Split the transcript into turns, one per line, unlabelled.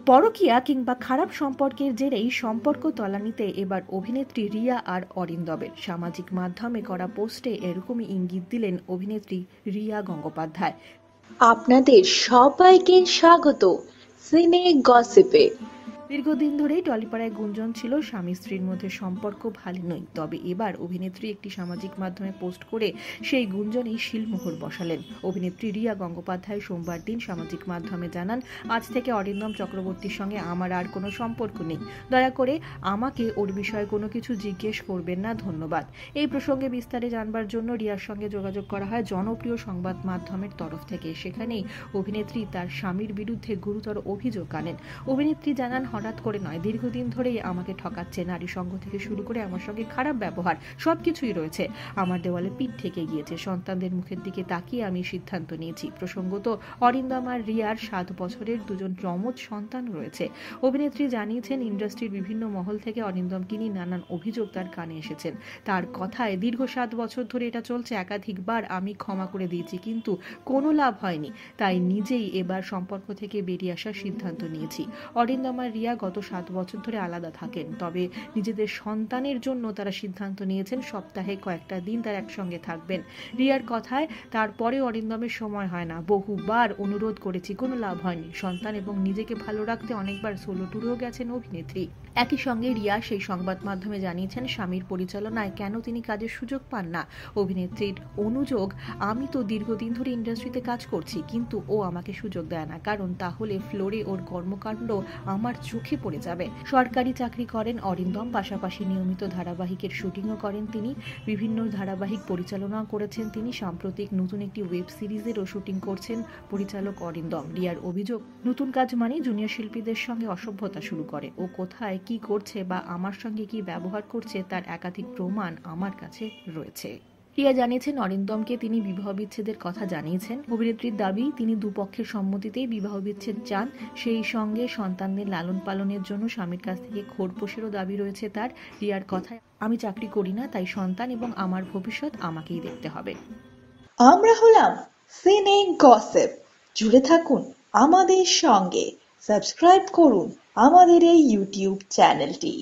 পরকীয়া কিংবা খারাপ সম্পর্কের জেরেই সম্পর্ক তলানিতে এবার অভিনেত্রী রিয়া আর অরিন্দমের। সামাজিক মাধ্যমে করা পোস্টে এরকমই ইঙ্গিত দিলেন অভিনেত্রী রিয়া গঙ্গোপাধ্যায়।
আপনাদের সবাইকে স্বাগত সিনে গসিপে।
দীর্ঘদিন ধরেই টলিপাড়ায় গুঞ্জন ছিল স্বামী স্ত্রীর মধ্যে সম্পর্ক ভালো নয়, তবে এবার অভিনেত্রী একটি সামাজিক মাধ্যমে পোস্ট করে সেই গুঞ্জনেই শিলমোহর বসালেন। অভিনেত্রী রিয়া গঙ্গোপাধ্যায় সোমবার দিন সামাজিক মাধ্যমে জানান, আজ থেকে অরিন্দম চক্রবর্তীর সঙ্গে আমার আর কোনো সম্পর্ক নেই। দয়া করে আমাকে ওর বিষয়ে কোনো কিছু জিজ্ঞেস করবেন না, ধন্যবাদ। এই প্রসঙ্গে বিস্তারে জানবার জন্য রিয়ার সঙ্গে যোগাযোগ করা হয় জনপ্রিয় সংবাদ মাধ্যমের তরফ থেকে। সেখানেই অভিনেত্রী তার স্বামীর বিরুদ্ধে গুরুতর অভিযোগ আনেন। অভিনেত্রী জানান, হঠাৎ করে নয়, দীর্ঘদিন ধরেই আমাকে ঠকাচ্ছে। নারী সঙ্গ থেকে শুরু করে আমার সঙ্গে খারাপ ব্যবহার সবকিছুই রয়েছে। আমার দেওয়ালে পিঠ থেকে গিয়েছে। সন্তানদের মুখের দিকে তাকিয়ে আমি সিদ্ধান্ত নিয়েছি। প্রসঙ্গত, অরিন্দম আর রিয়ার 7 বছরের দুজন যমজ সন্তান রয়েছে। অভিনেত্রী জানিয়েছেন, ইন্ডাস্ট্রির বিভিন্ন মহল থেকে অরিন্দমকে নিয়ে নানান অভিযোগ তার কানে এসেছেন। তার কথায়, দীর্ঘ 7 বছর ধরে এটা চলছে। একাধিকবার আমি ক্ষমা করে দিয়েছি, কিন্তু কোনো লাভ হয়নি। তাই নিজেই এবার সম্পর্ক থেকে বেরিয়ে আসার সিদ্ধান্ত নিয়েছি। অরিন্দম আর রিয়া গত 7 বছর ধরে আলাদা থাকেন, তবে নিজেদের সন্তানের জন্য তারা সিদ্ধান্ত নিয়েছেন সপ্তাহে কয়েকটা দিন তারা একসঙ্গে থাকবেন। রিয়ার কথায়, তারপরে অরিন্দমের সময় হয় না। বহুবার অনুরোধ করেছি, কোনো লাভ হয়নি। সন্তান এবং নিজেকে ভালো রাখতে অনেকবার সোলো ট্যুরেও গেছেন অভিনেত্রী। একই সঙ্গে রিয়া সেই সংবাদ মাধ্যমে জানিয়েছেন, স্বামীর পরিচালনায় কেন তিনি কাজের সুযোগ পান না। অভিনেত্রীর অনুযোগ, আমি তো দীর্ঘদিন ধরে ইন্ডাস্ট্রিতে কাজ করছি, কিন্তু ও আমাকে সুযোগ দেয় না, কারণ তাহলে ফ্লোরে ওর কর্মকাণ্ড আমার চোখে পড়ে যাবে। সরকারি চাকরি করেন অরিন্দম, পাশাপাশি নিয়মিত ধারাবাহিকের শুটিংও করেন তিনি। বিভিন্ন ধারাবাহিক পরিচালনাও করেছেন তিনি। সাম্প্রতিক নতুন একটি ওয়েব সিরিজেরও শুটিং করছেন পরিচালক অরিন্দম। রিয়ার অভিযোগ, নতুন কাজ মানে জুনিয়র শিল্পীদের সঙ্গে অসভ্যতা শুরু করে। ও কোথায় কি করছে বা আমার সঙ্গে কি ব্যবহার করছে তার একাধিক প্রমাণ আমার কাছে রয়েছে। রিয়া জানিয়েছেন, অরিন্দমকে তিনি বিবাহ বিচ্ছেদের কথা জানিয়েছেন। অভিনেত্রীর দাবি, তিনি দুপক্ষের সম্মতিতেই বিবাহ বিচ্ছেদ চান। সেই সঙ্গে সন্তানদের লালন পালনের জন্য স্বামীর কাছ থেকে খোরপোশেরও দাবি রয়েছে তার। রিয়ার কথায়, আমি চাকরি করি না, তাই সন্তান এবং আমার ভবিষ্যৎ আমাকেই দেখতে হবে।
আমরা হলাম সিনে গসিপ। জুড়ে থাকুন আমাদের সঙ্গে, সাবস্ক্রাইব করুন আমাদের এই ইউটিউব চ্যানেলটি।